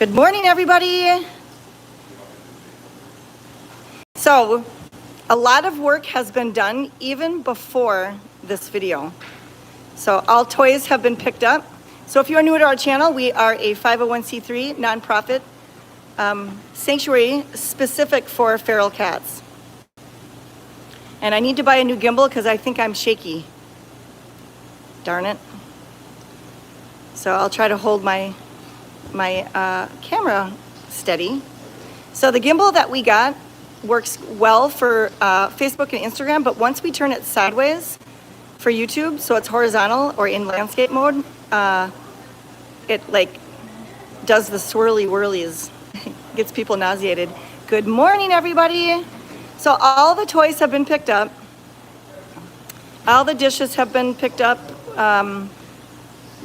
Good morning, everybody. So, a lot of work has been done even before this video. So, all toys have been picked up. So, if you are new to our channel, we are a 501c3 nonprofit sanctuary specific for feral cats. And I need to buy a new gimbal because I think I'm shaky. Darn it. So, I'll try to hold my camera steady. So the gimbal that we got works well for Facebook and Instagram, but once we turn it sideways for YouTube, so it's horizontal or in landscape mode, it like does the swirly whirlies, gets people nauseated. Good morning, everybody. So all the toys have been picked up. All the dishes have been picked up.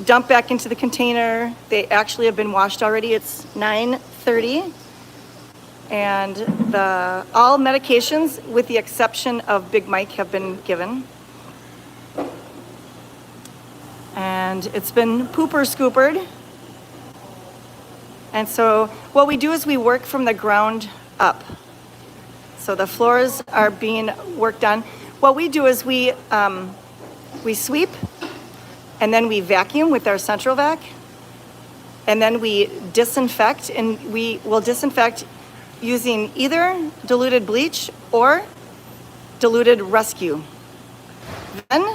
Dumped back into the container. They actually have been washed already. It's 9:30. And all medications, with the exception of Big Mike, have been given. And it's been pooper scoopered. And so what we do is we work from the ground up. So the floors are being worked on. What we do is we sweep, and then we vacuum with our central vac, and then we disinfect, and we will disinfect using either diluted bleach or diluted rescue. Then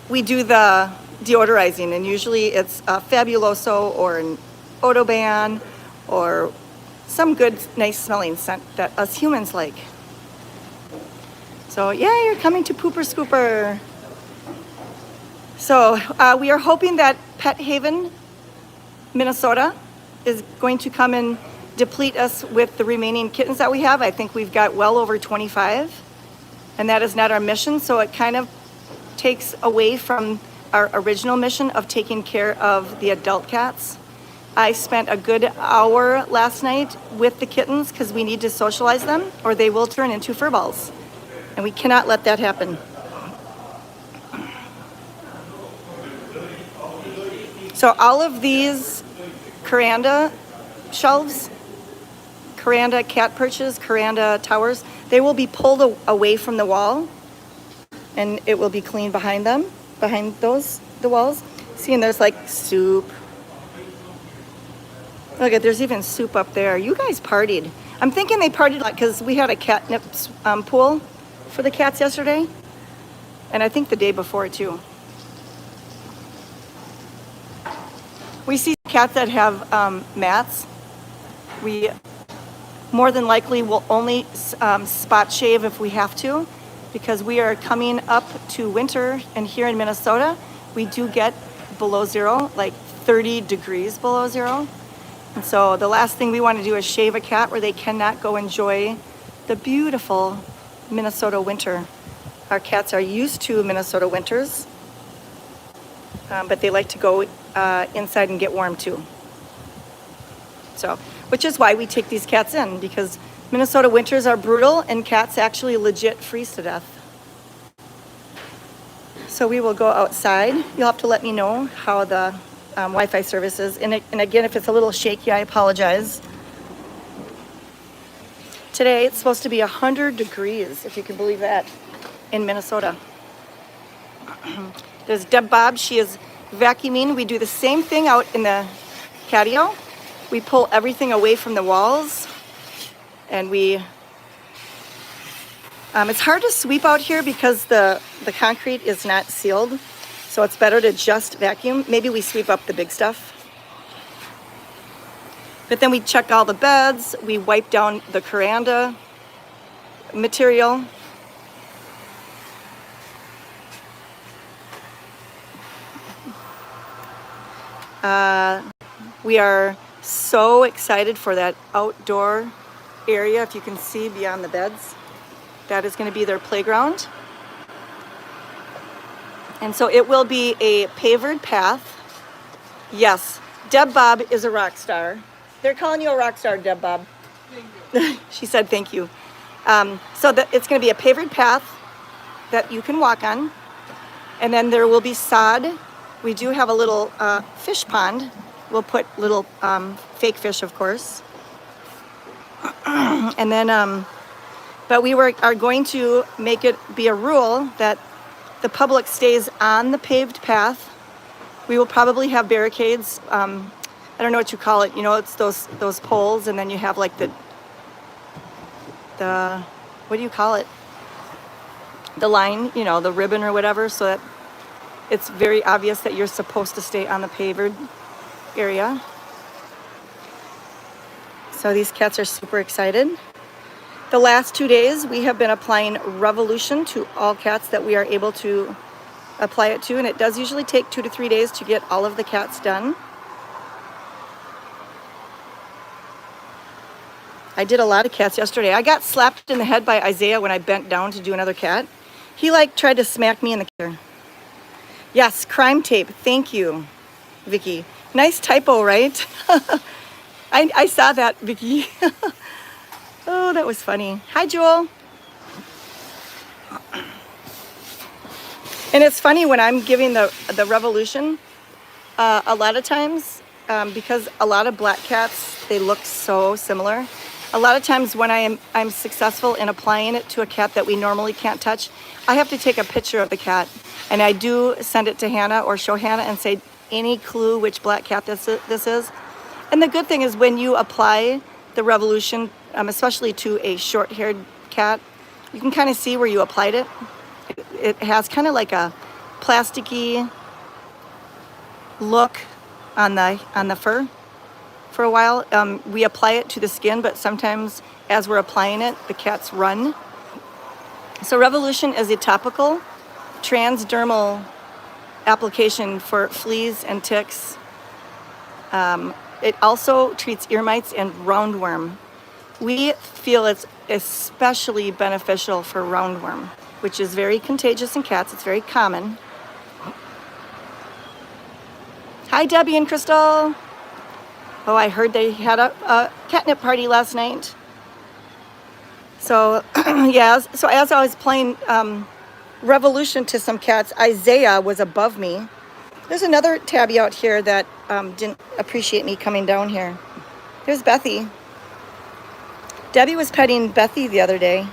we do the deodorizing, and usually it's a Fabuloso or an Odoban or some good, nice smelling scent that us humans like. So yeah, you're coming to Pooper Scooper. So we are hoping that Pet Haven, Minnesota, is going to come and deplete us with the remaining kittens that we have. I think we've got well over 25, and that is not our mission. So it kind of takes away from our original mission of taking care of the adult cats. I spent a good hour last night with the kittens because we need to socialize them or they will turn into fur balls, and we cannot let that happen. So all of these Kuranda shelves, Kuranda cat perches, Kuranda towers, they will be pulled away from the wall, and it will be clean behind them, behind the walls. See, and there's like soup. Look at, there's even soup up there. You guys partied. I'm thinking they partied like because we had a catnip pool for the cats yesterday, and I think the day before too. We see cats that have mats. We more than likely will only spot shave if we have to, because we are coming up to winter, and here in Minnesota, we do get below zero, like 30 degrees below zero. And so the last thing we want to do is shave a cat where they cannot go enjoy the beautiful Minnesota winter. Our cats are used to Minnesota winters, but they like to go inside and get warm too. So, which is why we take these cats in, because Minnesota winters are brutal and cats actually legit freeze to death. So we will go outside. You'll have to let me know how the Wi-Fi service is. And again, if it's a little shaky, I apologize. Today, it's supposed to be 100 degrees, if you can believe that, in Minnesota. There's Deb Bob. She is vacuuming. We do the same thing out in the Catio. We pull everything away from the walls, and it's hard to sweep out here because the concrete is not sealed, so it's better to just vacuum. Maybe we sweep up the big stuff. But then we check all the beds, we wipe down the Kuranda material. We are so excited for that outdoor area, if you can see beyond the beds. That is going to be their playground. And so it will be a pavered path. Yes, Deb Bob is a rock star. They're calling you a rock star, Deb Bob. Thank you. She said thank you. So it's going to be a pavered path that you can walk on. And then there will be sod. We do have a little fish pond we'll put little fake fish, of course. And then, but we are going to make it be a rule that the public stays on the paved path. We will probably have barricades. I don't know what you call it. You know, it's those poles, and then you have like the what do you call it? The line, you know, the ribbon or whatever, so that it's very obvious that you're supposed to stay on the paved area. So these cats are super excited. The last 2 days, we have been applying Revolution to all cats that we are able to apply it to, and it does usually take 2 to 3 days to get all of the cats done. I did a lot of cats yesterday. I got slapped in the head by Isaiah when I bent down to do another cat. He like tried to smack me in the ear. Yes, crime tape. Thank you, Vicky. Nice typo, right? I saw that, Vicky. Oh, that was funny. Hi, Jewel. And it's funny when I'm giving the Revolution, a lot of times, because a lot of black cats, they look so similar. A lot of times when I'm successful in applying it to a cat that we normally can't touch, I have to take a picture of the cat, and I do send it to Hannah or show Hannah and say, any clue which black cat this is? And the good thing is when you apply the Revolution, especially to a short-haired cat, you can kind of see where you applied it. It has kind of like a plasticky look on the fur for a while. We apply it to the skin, but sometimes as we're applying it, the cats run. So Revolution is a topical transdermal application for fleas and ticks. It also treats ear mites and roundworm. We feel it's especially beneficial for roundworm, which is very contagious in cats. It's very common. Hi, Debbie and Crystal. Oh, I heard they had a catnip party last night. So, yeah, so as I was playing Revolution to some cats, Isaiah was above me. There's another tabby out here that didn't appreciate me coming down here. There's Bethy. Debbie was petting Bethy the other day.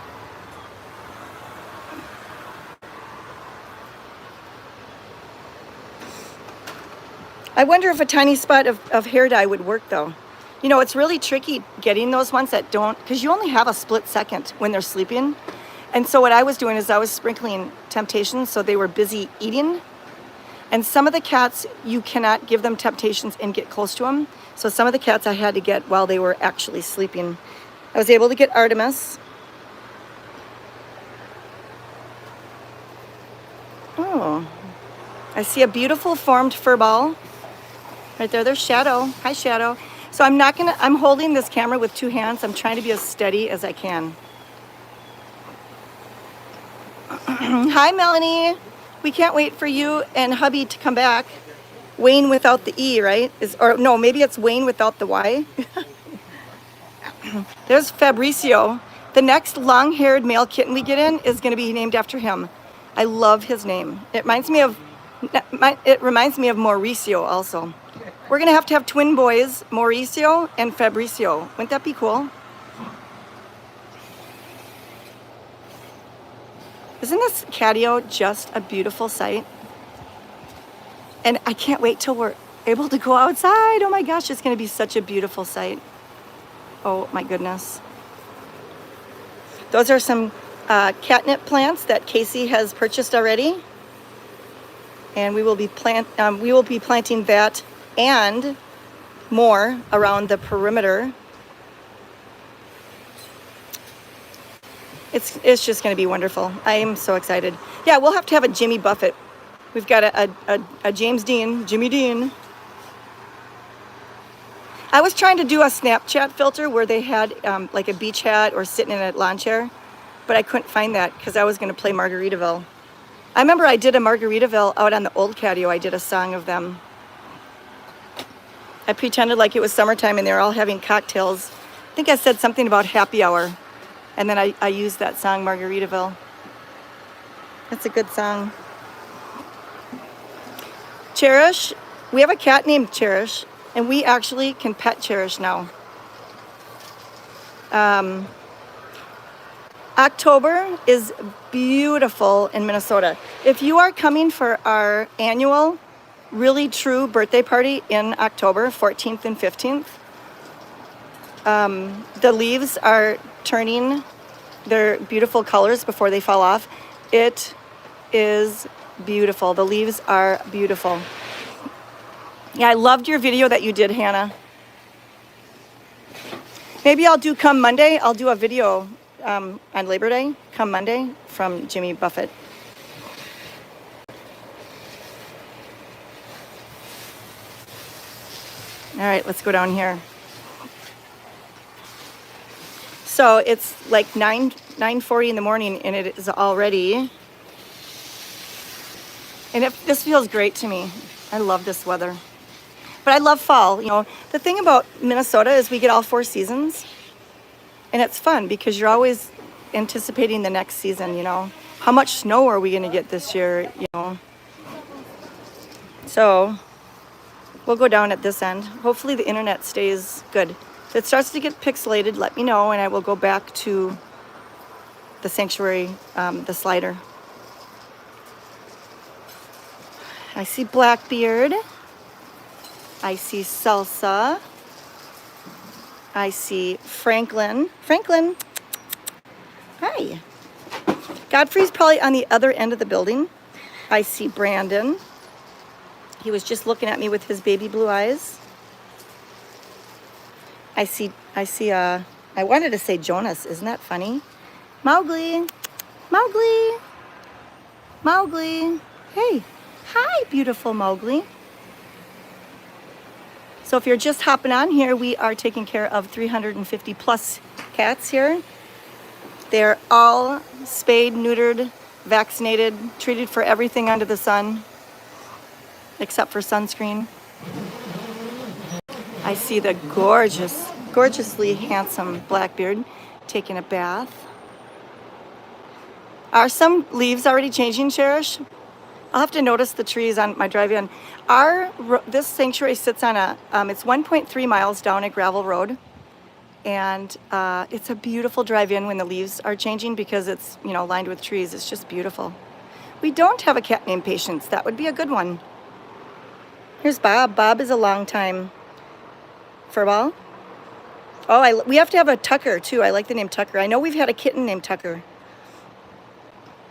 I wonder if a tiny spot of hair dye would work though. You know, it's really tricky getting those ones that don't, because you only have a split second when they're sleeping. And so what I was doing is I was sprinkling Temptations so they were busy eating. And some of the cats, you cannot give them Temptations and get close to them. So some of the cats I had to get while they were actually sleeping. I was able to get Artemis. Oh, I see a beautiful formed fur ball. Right there, there's Shadow. Hi, Shadow. So I'm holding this camera with 2 hands. I'm trying to be as steady as I can. Hi, Melanie. We can't wait for you and hubby to come back. Wayne without the E, right? Or no, maybe it's Wayne without the Y. There's Fabricio. The next long-haired male kitten we get in is going to be named after him. I love his name. It reminds me of Mauricio also. We're going to have twin boys, Mauricio and Fabricio. Wouldn't that be cool? Isn't this Catio just a beautiful sight? And I can't wait till we're able to go outside. Oh my gosh, it's going to be such a beautiful sight. Oh my goodness. Those are some catnip plants that Casey has purchased already. And we will be planting that and more around the perimeter. It's just going to be wonderful. I am so excited. Yeah, we'll have to have a Jimmy Buffett. We've got a James Dean, Jimmy Dean. I was trying to do a Snapchat filter where they had like a beach hat or sitting in a lawn chair, but I couldn't find that because I was going to play Margaritaville. I remember I did a Margaritaville out on the old Catio. I did a song of them. I pretended like it was summertime and they were all having cocktails. I think I said something about happy hour. And then I used that song, Margaritaville. That's a good song. Cherish. We have a cat named Cherish. And we actually can pet cherish now. October is beautiful in Minnesota. If you are coming for our annual really true birthday party in October 14th and 15th, the leaves are turning their beautiful colors before they fall off. It is beautiful. The leaves are beautiful. Yeah, I loved your video that you did, Hannah. Maybe I'll do come Monday, I'll do a video on Labor Day, come Monday, from Jimmy Buffett. All right, let's go down here. So it's like 9:40 in the morning, and it is already, and this feels great to me. I love this weather. But I love fall. You know, the thing about Minnesota is we get all 4 seasons. And it's fun because you're always anticipating the next season, you know. How much snow are we going to get this year, you know? So we'll go down at this end. Hopefully the internet stays good. If it starts to get pixelated, let me know, and I will go back to the sanctuary, the slider. I see Blackbeard. I see Salsa. I see Franklin. Franklin, hi. Godfrey's probably on the other end of the building. I see Brandon. He was just looking at me with his baby blue eyes. I wanted to say Jonas. Isn't that funny? Mowgli. Mowgli. Mowgli. Hey. Hi, beautiful Mowgli. So if you're just hopping on here, we are taking care of 350 plus cats here. They're all spayed, neutered, vaccinated, treated for everything under the sun, except for sunscreen. I see the gorgeously handsome Blackbeard taking a bath. Are some leaves already changing, Cherish? I'll have to notice the trees on my drive-in. This sanctuary sits on it's 1.3 miles down a gravel road. And it's a beautiful drive-in when the leaves are changing because it's, you know, lined with trees. It's just beautiful. We don't have a cat named Patience. That would be a good one. Here's Bob. Bob is a long time furball. Oh, we have to have a Tucker too. I like the name Tucker. I know we've had a kitten named Tucker.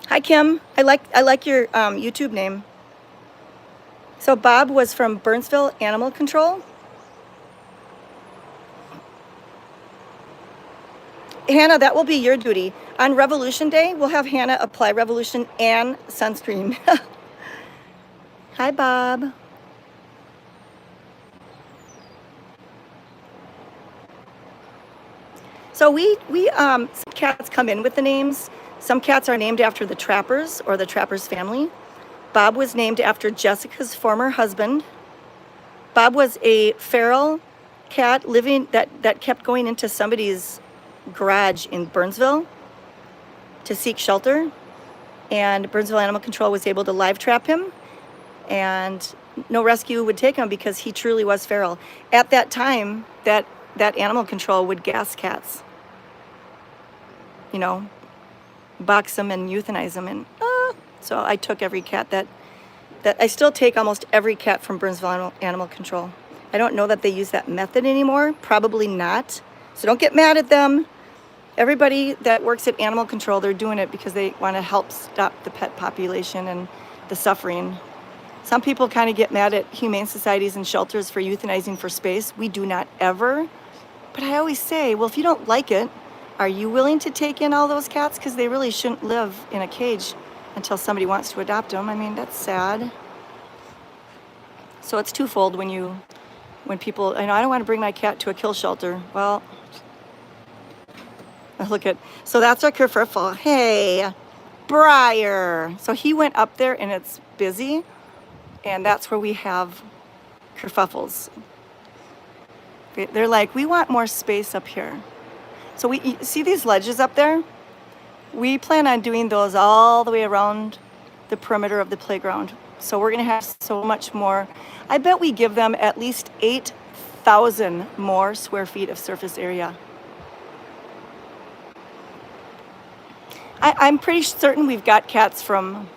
Hi, Kim. I like your YouTube name. So Bob was from Burnsville Animal Control. Hannah, that will be your duty. On Revolution Day, we'll have Hannah apply Revolution and sunscreen. Hi, Bob. So some cats come in with the names. Some cats are named after the Trappers or the Trappers family. Bob was named after Jessica's former husband. Bob was a feral cat living that kept going into somebody's garage in Burnsville to seek shelter. And Burnsville Animal Control was able to live trap him, and no rescue would take him because he truly was feral. At that time, that animal control would gas cats. You know, box them and euthanize them. And so I took every cat that I still take almost every cat from Burnsville Animal Control. I don't know that they use that method anymore. Probably not. So don't get mad at them. Everybody that works at animal control, they're doing it because they want to help stop the pet population and the suffering. Some people kind of get mad at humane societies and shelters for euthanizing for space. We do not ever. But I always say, well, if you don't like it, are you willing to take in all those cats? Because they really shouldn't live in a cage until somebody wants to adopt them. I mean, that's sad. So it's twofold when people, I don't want to bring my cat to a kill shelter. Well, so that's our kerfuffle. Hey, Briar. So he went up there and it's busy, and that's where we have kerfuffles. They're like, we want more space up here. So we see these ledges up there? We plan on doing those all the way around the perimeter of the playground. So we're gonna have so much more. I bet we give them at least 8 1,000 more square feet of surface area. I'm pretty certain we've got cats from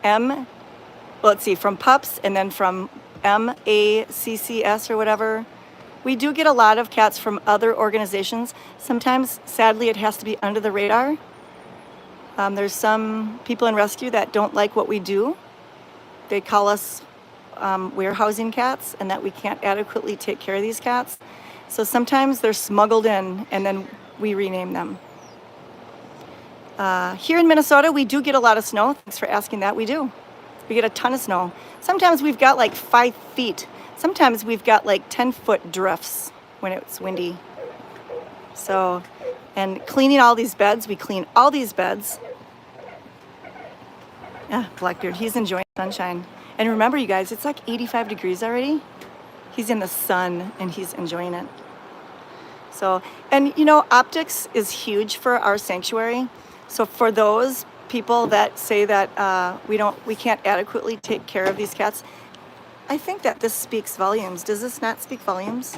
from pups and then from MACCS or whatever. We do get a lot of cats from other organizations. Sometimes, sadly, it has to be under the radar. There's some people in rescue that don't like what we do. They call us warehousing cats and that we can't adequately take care of these cats. So sometimes they're smuggled in and then we rename them. Here in Minnesota, we do get a lot of snow. Thanks for asking that. We do. We get a ton of snow. Sometimes we've got like 5 feet. Sometimes we've got like 10-foot drifts when it's windy. So, and cleaning all these beds, we clean all these beds. Yeah, Blackbeard, he's enjoying sunshine. And remember, you guys, it's like 85 degrees already. He's in the sun and he's enjoying it. So, and you know, optics is huge for our sanctuary. So for those people that say that we can't adequately take care of these cats, I think that this speaks volumes. Does this not speak volumes?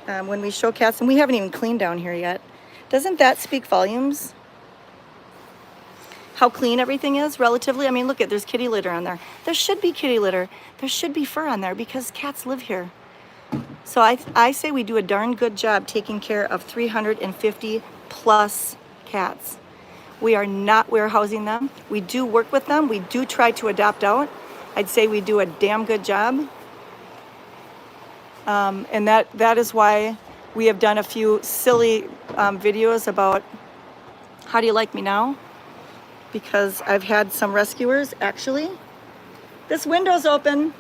When we show cats, and we haven't even cleaned down here yet, doesn't that speak volumes? How clean everything is relatively. I mean, look at, there's kitty litter on there. There should be kitty litter. There should be fur on there because cats live here. So I say we do a darn good job taking care of 350 plus cats. We are not warehousing them. We do work with them. We do try to adopt out. I'd say we do a damn good job. And that is why we have done a few silly videos about how do you like me now? Because I've had some rescuers, actually. This window's open,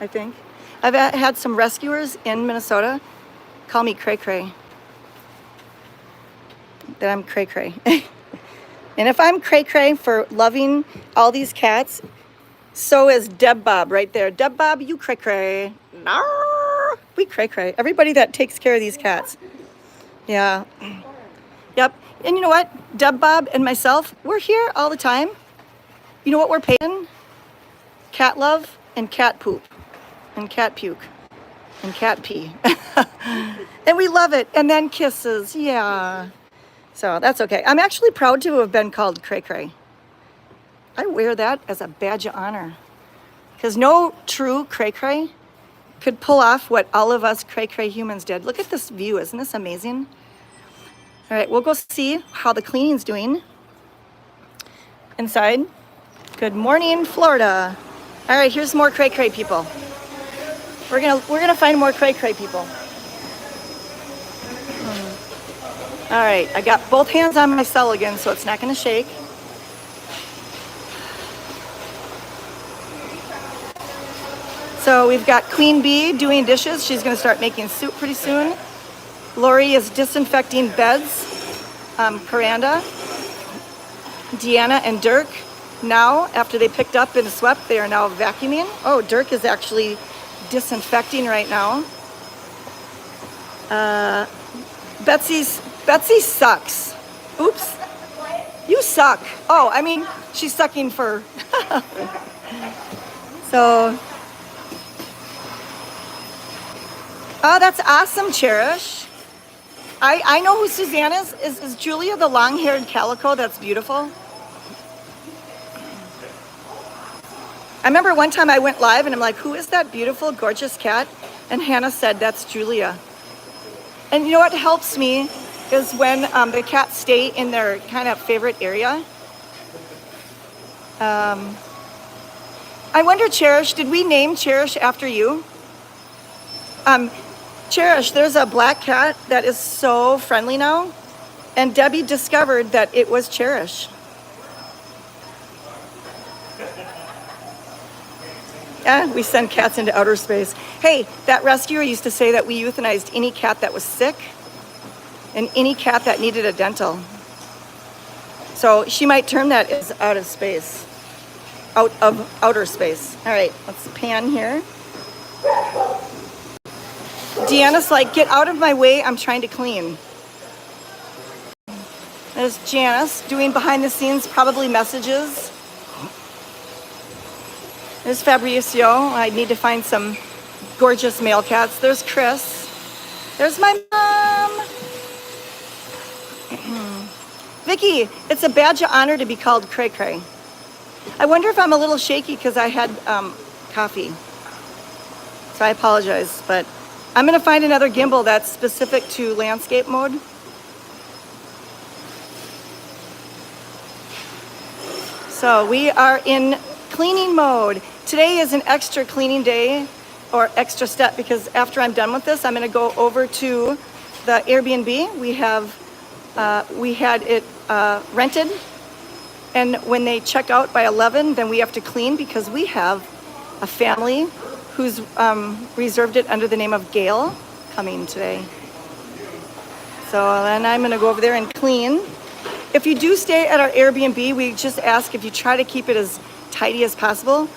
I think. I've had some rescuers in Minnesota call me cray cray. That I'm cray cray. And if I'm cray cray for loving all these cats, so is Deb Bob right there. Deb Bob, you cray cray. We cray cray. Everybody that takes care of these cats. Yeah. Yep. And you know what? Deb Bob and myself, we're here all the time. You know what we're paying? Cat love and cat poop and cat puke and cat pee. And we love it. And then kisses. Yeah. So that's okay. I'm actually proud to have been called cray cray. I wear that as a badge of honor. Because no true cray cray could pull off what all of us cray cray humans did. Look at this view. Isn't this amazing? All right, we'll go see how the cleaning's doing inside. Good morning, Florida. All right, here's more cray cray people. We're gonna find more cray cray people. All right, I got both hands on my cell again, so it's not gonna shake. So we've got Queen Bee doing dishes. She's gonna start making soup pretty soon. Lori is disinfecting beds. Karanda, Deanna, and Dirk, now, after they picked up and swept, they are now vacuuming. Oh, Dirk is actually disinfecting right now. Betsy sucks. Oops. You suck. Oh, I mean, she's sucking fur. So, oh, that's awesome, Cherish. I know who Suzanne is. Is Julia the long-haired calico that's beautiful? I remember one time I went live and I'm like, who is that beautiful, gorgeous cat? And Hannah said, that's Julia. And you know what helps me is when the cats stay in their kind of favorite area. I wonder, Cherish, did we name Cherish after you? Cherish, there's a black cat that is so friendly now, and Debbie discovered that it was Cherish. Yeah, we send cats into outer space. Hey, that rescuer used to say that we euthanized any cat that was sick and any cat that needed a dental. So she might term that as out of space, out of outer space. All right, let's pan here. Deanna's like, get out of my way, I'm trying to clean. There's Janice doing behind the scenes, probably messages. There's Fabricio. I need to find some gorgeous male cats. There's Chris. There's my mom. Vicky, it's a badge of honor to be called Cray Cray. I wonder if I'm a little shaky because I had coffee. So I apologize, but I'm gonna find another gimbal that's specific to landscape mode. So we are in cleaning mode. Today is an extra cleaning day or extra step because after I'm done with this, I'm gonna go over to the Airbnb. We had it rented, and when they check out by 11, then we have to clean because we have a family who's reserved it under the name of Gail coming today. So then I'm gonna go over there and clean. If you do stay at our Airbnb, we just ask if you try to keep it as tidy as possible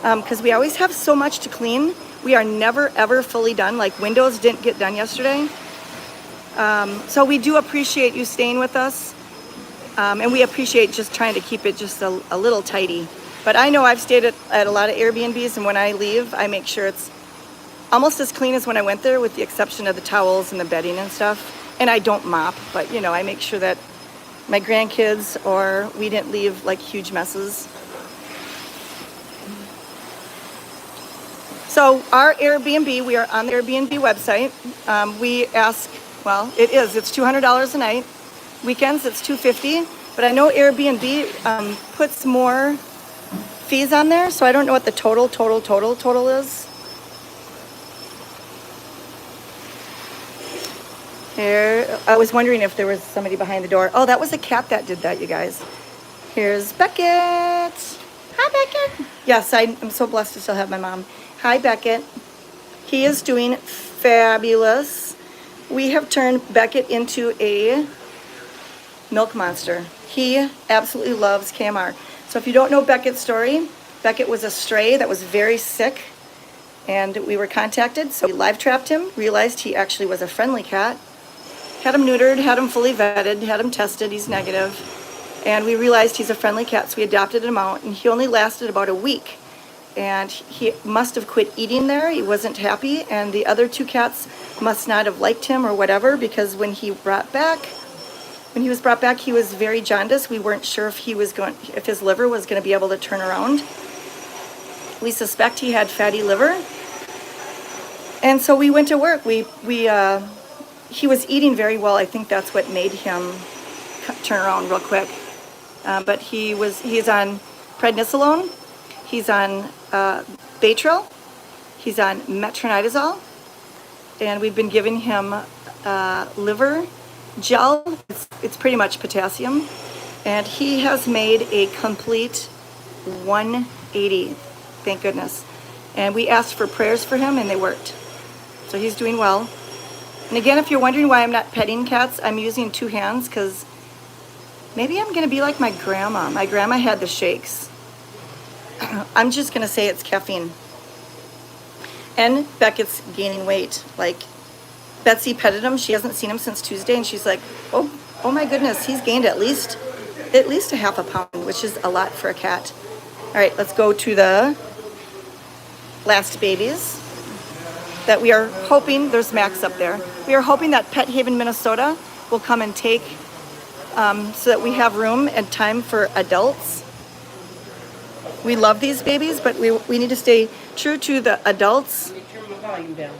because we always have so much to clean. We are never ever fully done. Like windows didn't get done yesterday. So we do appreciate you staying with us, and we appreciate just trying to keep it just a little tidy. But I know I've stayed at a lot of Airbnbs, and when I leave, I make sure it's almost as clean as when I went there, with the exception of the towels and the bedding and stuff. And I don't mop, but you know, I make sure that my grandkids or we didn't leave like huge messes. So our Airbnb, we are on the Airbnb website. We ask, well, it's $200 a night. Weekends, it's $250. But I know Airbnb puts more fees on there, so I don't know what the total is. Here, I was wondering if there was somebody behind the door. Oh, that was a cat that did that, you guys. Here's Beckett. Hi, Beckett. Yes, I'm so blessed to still have my mom. Hi, Beckett. He is doing fabulous. We have turned Beckett into a milk monster. He absolutely loves KMR. So if you don't know Beckett's story, Beckett was a stray that was very sick, and we were contacted. So we live trapped him, realized he actually was a friendly cat, had him neutered, had him fully vetted, had him tested, he's negative. And we realized he's a friendly cat, so we adopted him out, and he only lasted about a week. And he must have quit eating there. He wasn't happy, and the other two cats must not have liked him or whatever, because when he was brought back, he was very jaundiced. We weren't sure if his liver was going to be able to turn around. We suspect he had fatty liver. And so we went to work. He was eating very well. I think that's what made him turn around real quick. But he's on prednisolone. He's on Baytril. He's on metronidazole. And we've been giving him liver gel. It's pretty much potassium. And he has made a complete 180. Thank goodness. And we asked for prayers for him, and they worked. So he's doing well. And again, if you're wondering why I'm not petting cats, I'm using two hands because maybe I'm going to be like my grandma. My grandma had the shakes. I'm just going to say it's caffeine. And Beckett's gaining weight. Like, Betsy petted him. She hasn't seen him since Tuesday, and she's like, oh my goodness, he's gained at least a half a pound, which is a lot for a cat. All right, let's go to the last babies that we are hoping, there's Max up there. We are hoping that Pet Haven, Minnesota will come and take so that we have room and time for adults. We love these babies, but we need to stay true to the adults.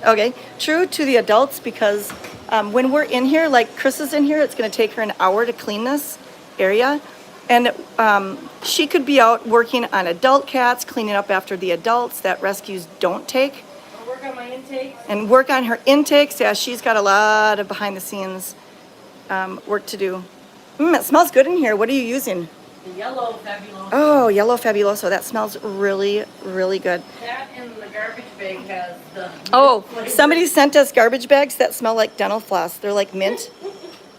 Okay, true to the adults, because when we're in here, like Chris is in here, it's going to take her an hour to clean this area. And she could be out working on adult cats, cleaning up after the adults that rescues don't take. I'll work on my intakes. And work on her intakes. Yeah, she's got a lot of behind the scenes work to do. It smells good in here. What are you using? The yellow Fabuloso. Oh, yellow Fabuloso. That smells really, really good. That and the garbage bag has the... Oh, somebody sent us garbage bags that smell like dental floss. They're like mint.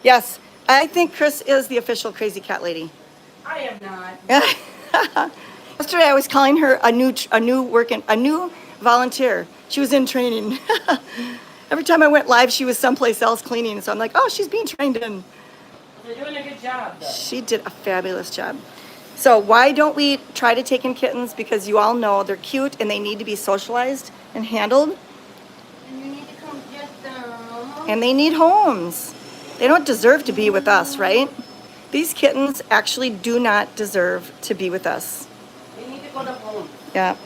Yes, I think Chris is the official crazy cat lady. I am not. Yesterday I was calling her a new volunteer. She was in training. Every time I went live, she was someplace else cleaning. So I'm like, oh, she's being trained in. They're doing a good job, though. She did a fabulous job. So why don't we try to take in kittens? Because you all know they're cute and they need to be socialized and handled. You need to come get them. And they need homes. They don't deserve to be with us, right? These kittens actually do not deserve to be with us. They need to go to home. Yeah.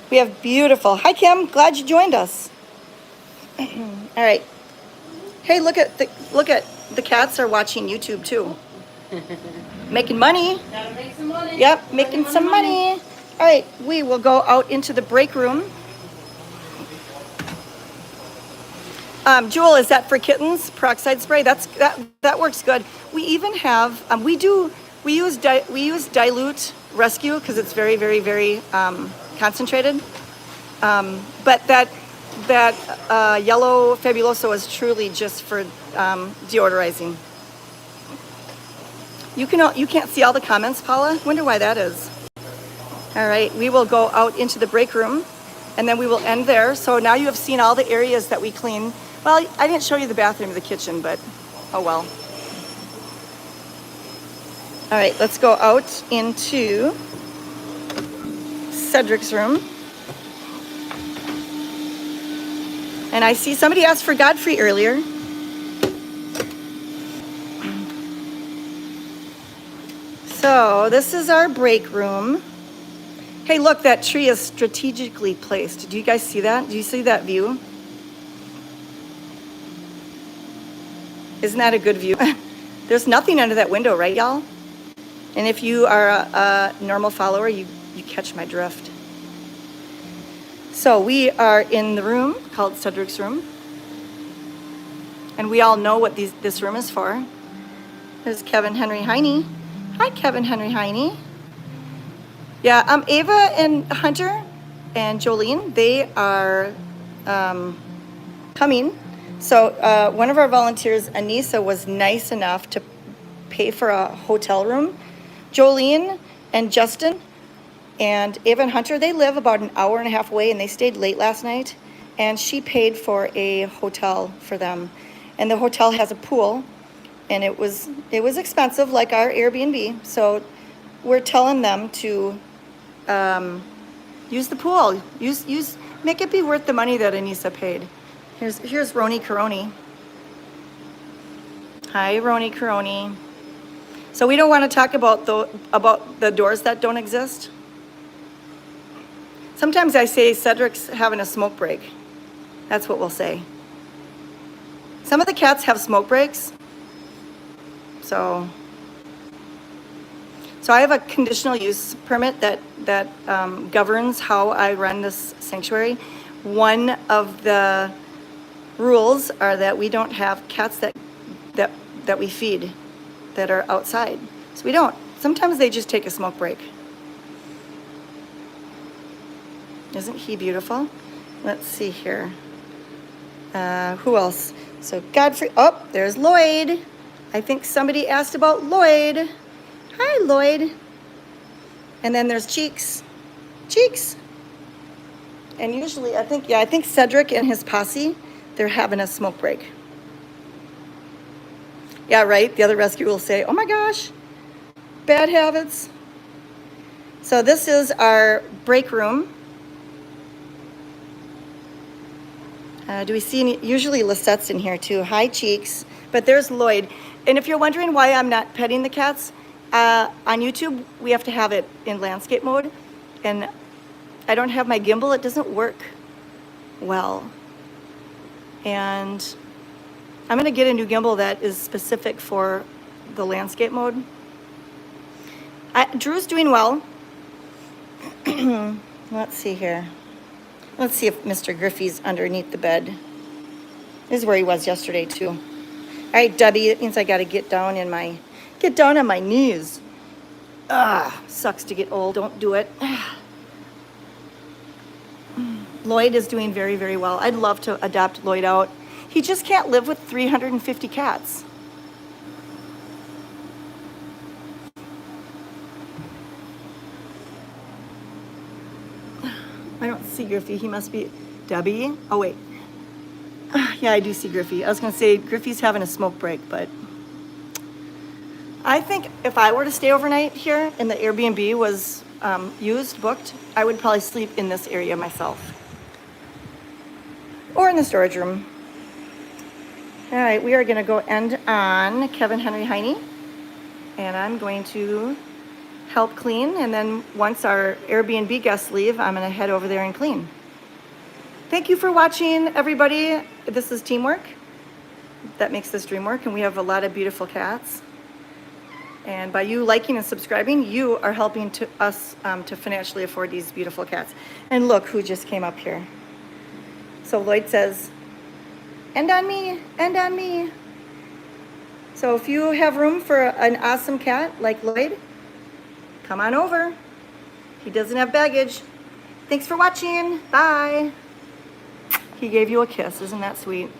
We have beautiful. Hi, Kim. Glad you joined us. All right. Hey, look at the cats are watching YouTube too. Making money. Gotta make some money. Yep, making some money. All right, we will go out into the break room. Jewel, is that for kittens? Peroxide spray? That works good. We even have we use dilute rescue because it's very very very concentrated. But that yellow Fabuloso is truly just for deodorizing. You can't see all the comments, Paula. Wonder why that is. All right, we will go out into the break room, and then we will end there. So now you have seen all the areas that we clean. Well, I didn't show you the bathroom or the kitchen, but oh well. All right, let's go out into Cedric's room. And I see somebody asked for Godfrey earlier. So this is our break room. Hey, look, that tree is strategically placed. Do you guys see that? Do you see that view? Isn't that a good view? There's nothing under that window, right, y'all? And if you are a normal follower, you catch my drift. So we are in the room called Cedric's room. And we all know what this room is for. There's Kevin Henry Heine. Hi, Kevin Henry Heine. Yeah, Ava and Hunter and Jolene, they are coming. So one of our volunteers, Anissa, was nice enough to pay for a hotel room. Jolene and Justin and Ava and Hunter, they live about an hour and a half away, and they stayed late last night. And she paid for a hotel for them. And the hotel has a pool, and it was expensive, like our Airbnb. So we're telling them to use the pool. Make it be worth the money that Anissa paid. Here's Roni Caroni. Hi, Roni Caroni. So we don't want to talk about the doors that don't exist. Sometimes I say Cedric's having a smoke break. That's what we'll say. Some of the cats have smoke breaks. So I have a conditional use permit that governs how I run this sanctuary. One of the rules are that we don't have cats that we feed that are outside. So we don't. Sometimes they just take a smoke break. Isn't he beautiful? Let's see here. Who else? So Godfrey. Oh, there's Lloyd. I think somebody asked about Lloyd. Hi, Lloyd. And then there's Cheeks. Cheeks. And usually, I think Cedric and his posse, they're having a smoke break. Yeah, right? The other rescue will say, oh my gosh, bad habits. So this is our break room. Do we see any? Usually Lisette's in here too. Hi, Cheeks. But there's Lloyd. And if you're wondering why I'm not petting the cats, on YouTube, we have to have it in landscape mode. And I don't have my gimbal. It doesn't work well. And I'm going to get a new gimbal that is specific for the landscape mode. Drew's doing well. Let's see here. Let's see if Mr. Griffey's underneath the bed. This is where he was yesterday too. All right, Debbie, it means I got to get down on my knees. Sucks to get old. Don't do it. Lloyd is doing very, very well. I'd love to adopt Lloyd out. He just can't live with 350 cats. I don't see Griffey. He must be Debbie. Oh, wait. Yeah, I do see Griffey. I was going to say Griffey's having a smoke break, but I think if I were to stay overnight here and the Airbnb was booked, I would probably sleep in this area myself. or in the storage room. All right, we are gonna go end on Kevin Henry Heine, and I'm going to help clean, and then once our Airbnb guests leave, I'm gonna head over there and clean. Thank you for watching, everybody. This is teamwork that makes this dream work, and we have a lot of beautiful cats. And by you liking and subscribing, you are helping us to financially afford these beautiful cats. And look who just came up here. So Lloyd says, end on me, end on me. So if you have room for an awesome cat like Lloyd, come on over. He doesn't have baggage. Thanks for watching. Bye. He gave you a kiss. Isn't that sweet?